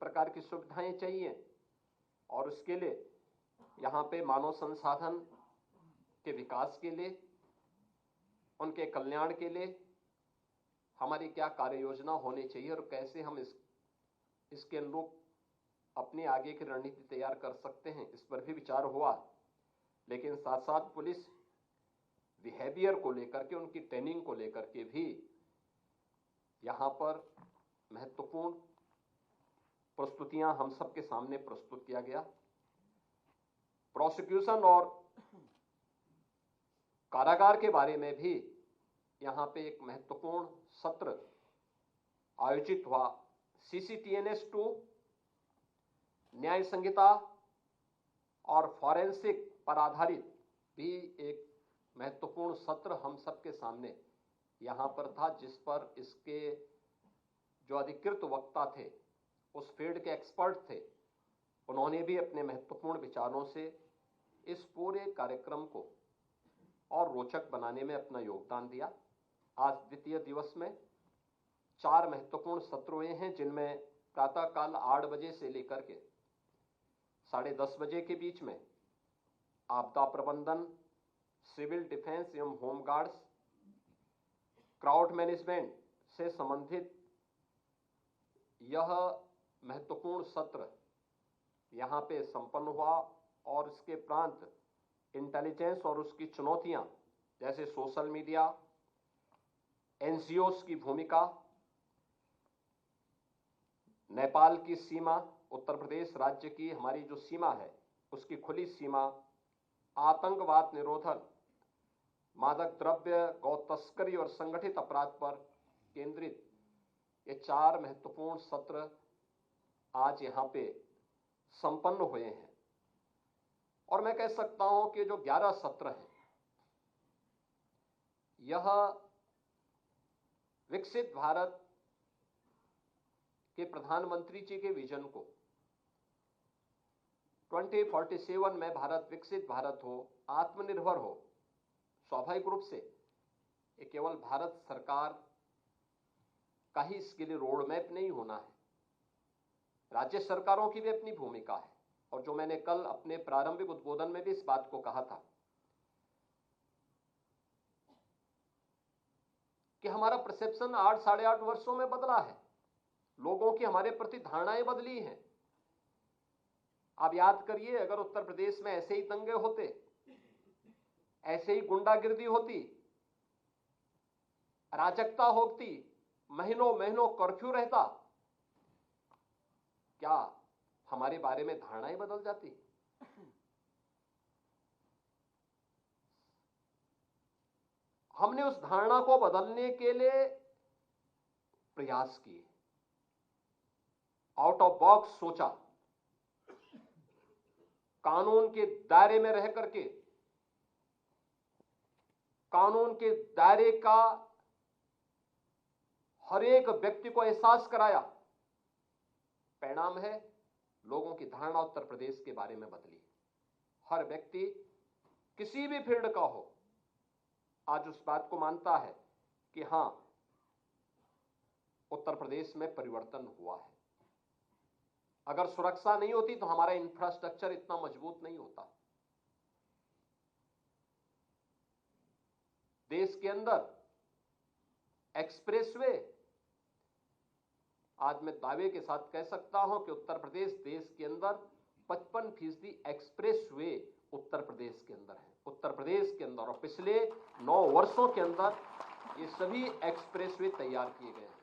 प्रकार की सुविधाएं चाहिए और उसके लिए यहाँ पे मानव संसाधन के विकास के लिए, उनके कल्याण के लिए हमारी क्या कार्य योजना होनी चाहिए और कैसे हम इसके अनुरूप अपनी आगे की रणनीति तैयार कर सकते हैं, इस पर भी विचार हुआ। लेकिन साथ साथ पुलिस बिहेवियर को लेकर के, उनकी ट्रेनिंग को लेकर के भी यहां पर महत्वपूर्ण प्रस्तुतियां हम सबके सामने प्रस्तुत किया गया। प्रोसिक्यूशन और कारागार के बारे में भी यहां पे एक महत्वपूर्ण सत्र आयोजित हुआ। CCTNS 2, न्याय संहिता और फॉरेंसिक पर आधारित भी एक महत्वपूर्ण सत्र हम सबके सामने यहां पर था, जिस पर इसके जो अधिकृत वक्ता थे, उस फील्ड के एक्सपर्ट थे, उन्होंने भी अपने महत्वपूर्ण विचारों से इस पूरे कार्यक्रम को और रोचक बनाने में अपना योगदान दिया। आज द्वितीय दिवस में 4 महत्वपूर्ण सत्र हुए हैं, जिनमें प्रातःकाल 8 बजे से लेकर के 10:30 बजे के बीच में आपदा प्रबंधन, सिविल डिफेंस एवं होमगार्ड्स, क्राउड मैनेजमेंट से संबंधित यह महत्वपूर्ण सत्र यहां पे संपन्न हुआ। और इसके प्रांत इंटेलिजेंस और उसकी चुनौतियां, जैसे सोशल मीडिया, NGOs की भूमिका, नेपाल की सीमा, उत्तर प्रदेश राज्य की हमारी जो सीमा है उसकी खुली सीमा, आतंकवाद निरोधन, मादक द्रव्य, गौ तस्करी और संगठित अपराध पर केंद्रित ये 4 महत्वपूर्ण सत्र आज यहां पे संपन्न हुए हैं। और मैं कह सकता हूं कि जो 11 सत्र हैं, यह विकसित भारत के प्रधानमंत्री जी के विजन को 2047 में भारत विकसित भारत हो, आत्मनिर्भर हो, स्वाभाविक रूप से ये केवल भारत सरकार का ही इसके लिए रोड मैप नहीं होना है, राज्य सरकारों की भी अपनी भूमिका है। और जो मैंने कल अपने प्रारंभिक उद्बोधन में भी इस बात को कहा था कि हमारा परसेप्शन 8 साढ़े 8 वर्षों में बदला है, लोगों की हमारे प्रति धारणाएं बदली हैं। आप याद करिए, अगर उत्तर प्रदेश में ऐसे ही दंगे होते, ऐसे ही गुंडागिर्दी होती, अराजकता होती, महीनों महीनों कर्फ्यू रहता, क्या हमारे बारे में धारणाएं बदल जाती? हमने उस धारणा को बदलने के लिए प्रयास किए, आउट ऑफ बॉक्स सोचा, कानून के दायरे में रह करके कानून के दायरे का हर एक व्यक्ति को एहसास कराया। परिणाम है, लोगों की धारणा उत्तर प्रदेश के बारे में बदली। हर व्यक्ति किसी भी फील्ड का हो, आज उस बात को मानता है कि हां, उत्तर प्रदेश में परिवर्तन हुआ है। अगर सुरक्षा नहीं होती तो हमारा इंफ्रास्ट्रक्चर इतना मजबूत नहीं होता। देश के अंदर एक्सप्रेसवे, आज मैं दावे के साथ कह सकता हूं कि उत्तर प्रदेश देश के अंदर 55% एक्सप्रेसवे उत्तर प्रदेश के अंदर है। उत्तर प्रदेश के अंदर, और पिछले 9 वर्षों के अंदर ये सभी एक्सप्रेसवे तैयार किए गए हैं।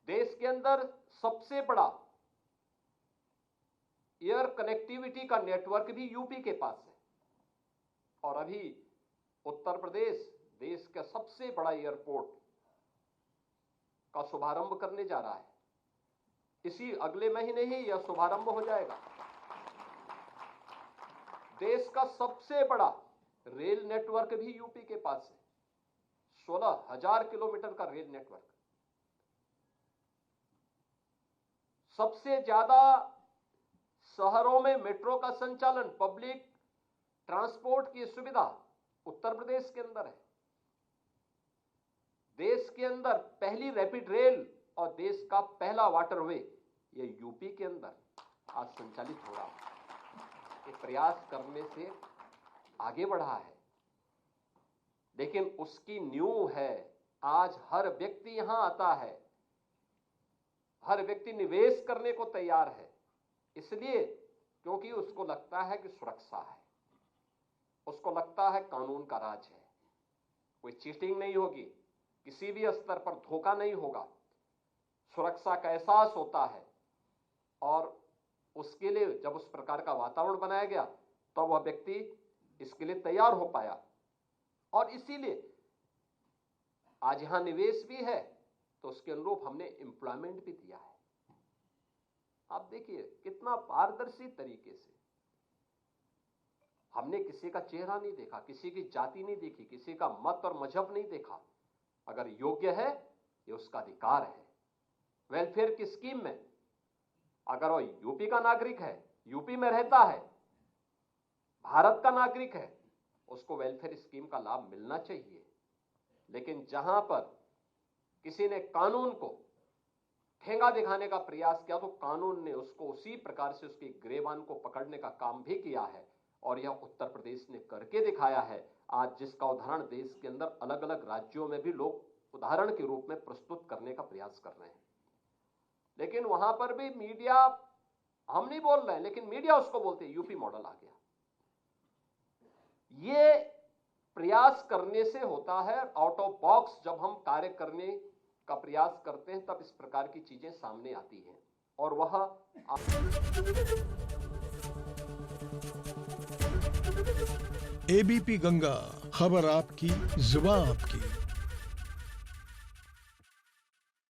देश के अंदर सबसे बड़ा एयर कनेक्टिविटी का नेटवर्क भी यूपी के पास है। और अभी उत्तर प्रदेश देश का सबसे बड़ा एयरपोर्ट का शुभारंभ करने जा रहा है। इसी अगले महीने ही यह शुभारंभ हो जाएगा। देश का सबसे बड़ा रेल नेटवर्क भी यूपी के पास है, 16,000 किलोमीटर का रेल नेटवर्क। सबसे ज्यादा शहरों में मेट्रो का संचालन, पब्लिक ट्रांसपोर्ट की सुविधा उत्तर प्रदेश के अंदर है। देश के अंदर पहली रैपिड रेल और देश का पहला वाटरवे ये यूपी के अंदर आज संचालित हो रहा है। ये प्रयास करने से आगे बढ़ा है, लेकिन उसकी नींव है आज हर व्यक्ति यहां आता है, हर व्यक्ति निवेश करने को तैयार है, इसलिए क्योंकि उसको लगता है कि सुरक्षा है, उसको लगता है कानून का राज है, कोई चीटिंग नहीं होगी, किसी भी स्तर पर धोखा नहीं होगा, सुरक्षा का एहसास होता है। और उसके लिए जब उस प्रकार का वातावरण बनाया गया तो वह व्यक्ति इसके लिए तैयार हो पाया, और इसीलिए आज यहां निवेश भी है तो उसके अनुरूप हमने एम्प्लॉयमेंट भी दिया है। आप देखिए कितना पारदर्शी तरीके से हमने किसी का चेहरा नहीं देखा, किसी की जाति नहीं देखी, किसी का मत और मजहब नहीं देखा। अगर योग्य है ये उसका अधिकार है। वेलफेयर की स्कीम में अगर वो यूपी का नागरिक है, यूपी में रहता है, भारत का नागरिक है, उसको वेलफेयर स्कीम का लाभ मिलना चाहिए। लेकिन जहां पर किसी ने कानून को ठेंगा दिखाने का प्रयास किया तो कानून ने उसको उसी प्रकार से उसकी गिरेबान को पकड़ने का काम भी किया है, और यह उत्तर प्रदेश ने करके दिखाया है आज, जिसका उदाहरण देश के अंदर अलग अलग राज्यों में भी लोग उदाहरण के रूप में प्रस्तुत करने का प्रयास कर रहे हैं। लेकिन वहां पर भी मीडिया, हम नहीं बोल रहे हैं लेकिन मीडिया उसको बोलते हैं यूपी मॉडल आ गया। ये प्रयास करने से होता है, आउट ऑफ बॉक्स जब हम कार्य करने का प्रयास करते हैं तब इस प्रकार की चीजें सामने आती हैं, और वह एबीपी गंगा, खबर आपकी, जुबान आपकी।